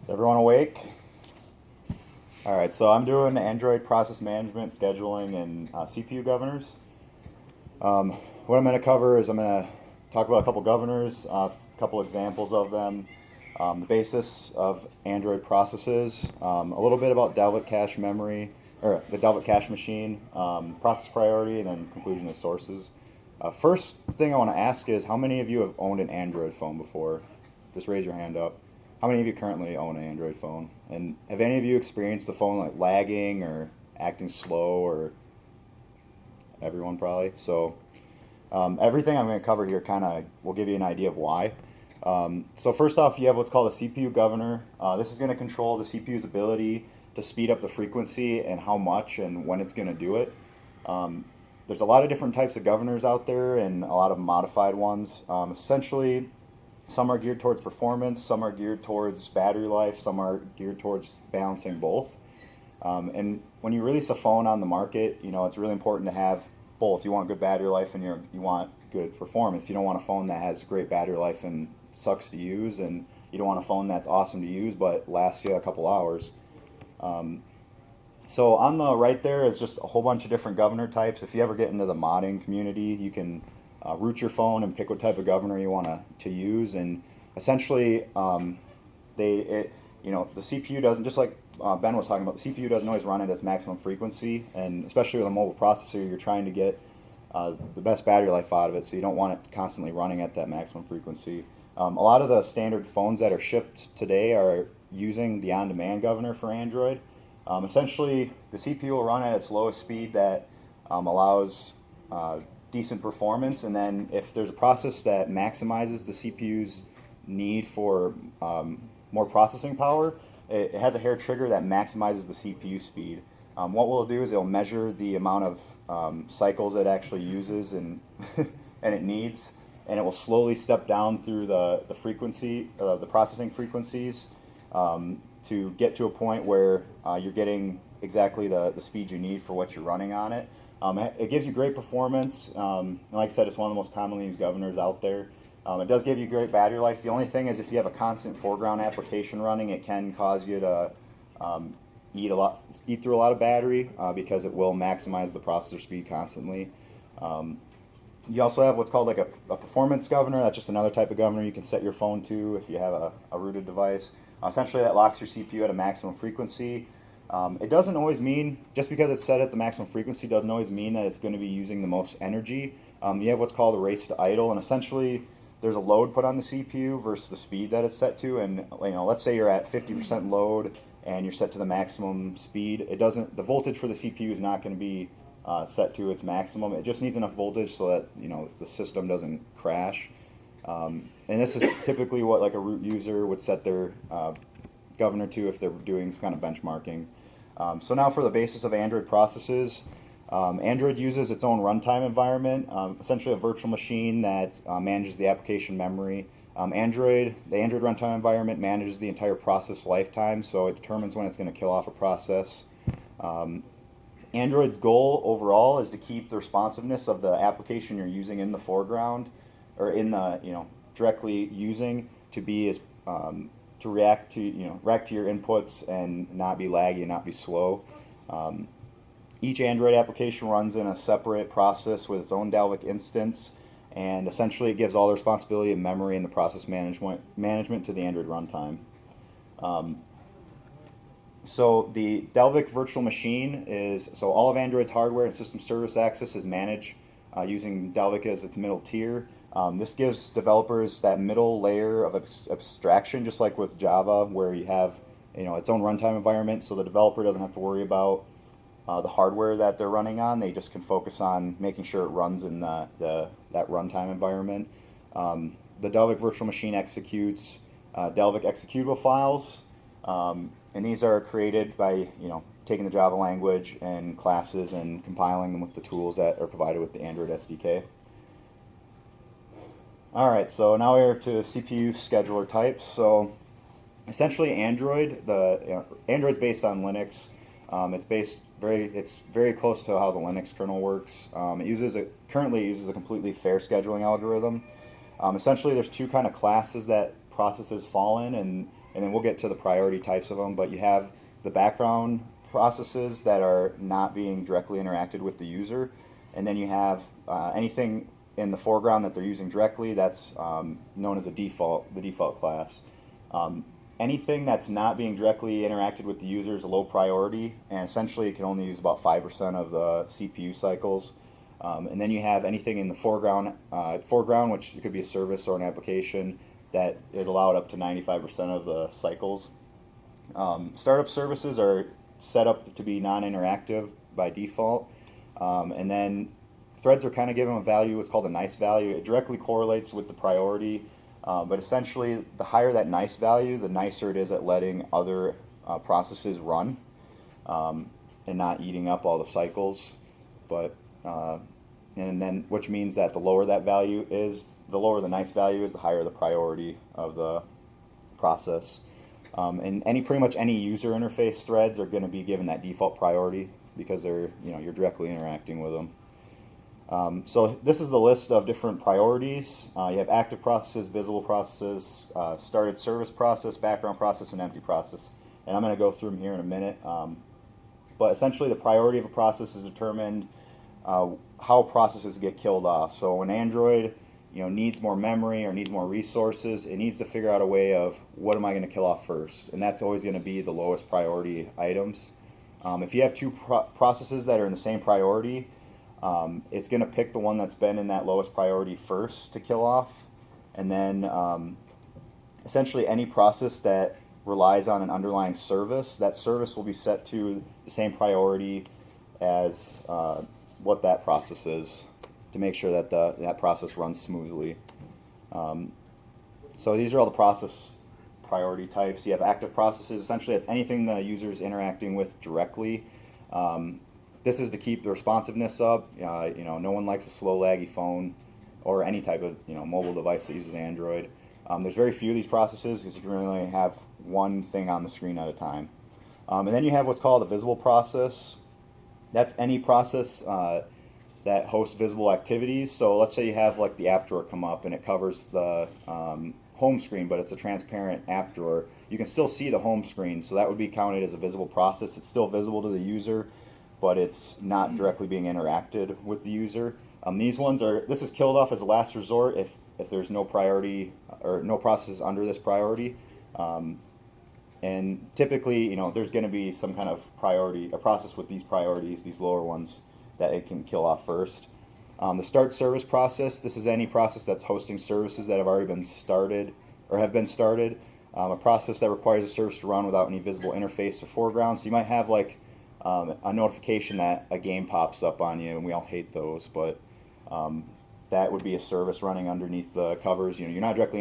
Is everyone awake? All right, so I'm doing Android process management, scheduling, and CPU governors. What I'm going to cover is I'm going to talk about a couple governors, a couple examples of them, the basis of Android processes, a little bit about Dalvik cache memory, or the Dalvik cache machine, process priority, and then conclusion of sources. First thing I want to ask is how many of you have owned an Android phone before? Just raise your hand up. How many of you currently own an Android phone? And have any of you experienced the phone like lagging or acting slow, or everyone probably? So everything I'm going to cover here kind of will give you an idea of why. So first off, you have what's called a CPU governor. This is going to control the CPU's ability to speed up the frequency and how much and when it's going to do it. There's a lot of different types of governors out there and a lot of modified ones. Essentially, some are geared towards performance, some are geared towards battery life, some are geared towards balancing both. And when you release a phone on the market, it's really important to have both. You want good battery life and you want good performance. You don't want a phone that has great battery life and sucks to use, and you don't want a phone that's awesome to use but lasts you a couple hours. So on the right there is just a whole bunch of different governor types. If you ever get into the modding community, you can root your phone and pick what type of governor you want to use. And essentially, the CPU doesn't, just like Ben was talking about, the CPU doesn't always run at its maximum frequency. And especially with a mobile processor, you're trying to get the best battery life out of it, so you don't want it constantly running at that maximum frequency. A lot of the standard phones that are shipped today are using the on-demand governor for Android. Essentially, the CPU will run at its lowest speed that allows decent performance, and then if there's a process that maximizes the CPU's need for more processing power, it has a hair trigger that maximizes the CPU speed. What we'll do is it'll measure the amount of cycles it actually uses and and it needs, and it will slowly step down through the frequency, the processing frequencies, to get to a point where you're getting exactly the speed you need for what you're running on it. It gives you great performance. Like I said, it's one of the most commonly used governors out there. It does give you great battery life. The only thing is if you have a constant foreground application running, it can cause you to eat through a lot of battery because it will maximize the processor speed constantly. You also have what's called like a performance governor. That's just another type of governor you can set your phone to if you have a rooted device. Essentially, that locks your CPU at a maximum frequency. It doesn't always mean, just because it's set at the maximum frequency doesn't always mean that it's going to be using the most energy. You have what's called a race to idle, and essentially there's a load put on the CPU versus the speed that it's set to. And let's say you're at 50% load and you're set to the maximum speed. The voltage for the CPU is not going to be set to its maximum. It just needs enough voltage so that the system doesn't crash. And this is typically what like a root user would set their governor to if they're doing some kind of benchmarking. So now for the basis of Android processes. Android uses its own runtime environment, essentially a virtual machine that manages the application memory. The Android runtime environment manages the entire process lifetime, so it determines when it's going to kill off a process. Android's goal overall is to keep the responsiveness of the application you're using in the foreground, or in the directly using, to be as to react to your inputs and not be laggy and not be slow. Each Android application runs in a separate process with its own Dalvik instance, and essentially it gives all the responsibility of memory and the process management to the Android runtime. So the Dalvik virtual machine so all of Android's hardware and system service access is managed using Dalvik as its middle tier. This gives developers that middle layer of abstraction, just like with Java, where you have its own runtime environment, so the developer doesn't have to worry about the hardware that they're running on. They just can focus on making sure it runs in that runtime environment. The Dalvik virtual machine executes Dalvik executable files, and these are created by taking the Java language and classes and compiling them with the tools that are provided with the Android SDK. All right, so now we're to CPU scheduler types. So essentially, Android's based on Linux. It's very close to how the Linux kernel works. It currently uses a completely fair scheduling algorithm. Essentially, there's two kind of classes that processes fall in, and and then we'll get to the priority types of them. But you have the background processes that are not being directly interacted with the user, and then you have anything in the foreground that they're using directly. That's known as the default class. Anything that's not being directly interacted with the user is a low priority, and essentially it can only use about 5% of the CPU cycles. And then you have anything in the foreground, which could be a service or an application, that is allowed up to 95% of the cycles. Startup services are set up to be non-interactive by default, and then threads are kind of given a value, what's called a nice value. It directly correlates with the priority. But essentially, the higher that nice value, the nicer it is at letting other processes run and not eating up all the cycles. But and then, which means that the lower that value is, the lower the nice value is, the higher the priority of the process. And pretty much any user interface threads are going to be given that default priority because they're, you're directly interacting with them. So this is the list of different priorities. You have active processes, visible processes, started service process, background process, and empty process. And I'm going to go through them here in a minute. But essentially the priority of a process is determined how processes get killed off. So when Android needs more memory or needs more resources, it needs to figure out a way of what am I going to kill off first. And that's always going to be the lowest priority items. If you have two processes that are in the same priority, it's going to pick the one that's been in that lowest priority first to kill off, and then essentially any process that relies on an underlying service, that service will be set to the same priority as what that process is to make sure that that process runs smoothly. So these are all the process priority types. You have active processes. Essentially, it's anything the user is interacting with directly. This is to keep the responsiveness up. No one likes a slow, laggy phone or any type of mobile device that uses Android. There's very few of these processes because you can really only have one thing on the screen at a time. And then you have what's called a visible process. That's any process that hosts visible activities. So let's say you have like the app drawer come up and it covers the home screen, but it's a transparent app drawer. You can still see the home screen, so that would be counted as a visible process. It's still visible to the user, but it's not directly being interacted with the user. This is killed off as a last resort if there's no priority or no process under this priority. And typically, there's going to be some kind of priority, a process with these priorities, these lower ones, that it can kill off first. The start service process, this is any process that's hosting services that have already been started or have been started. A process that requires a service to run without any visible interface or foreground. So you might have like a notification that a game pops up on you, and we all hate those, but that would be a service running underneath the covers. You're not directly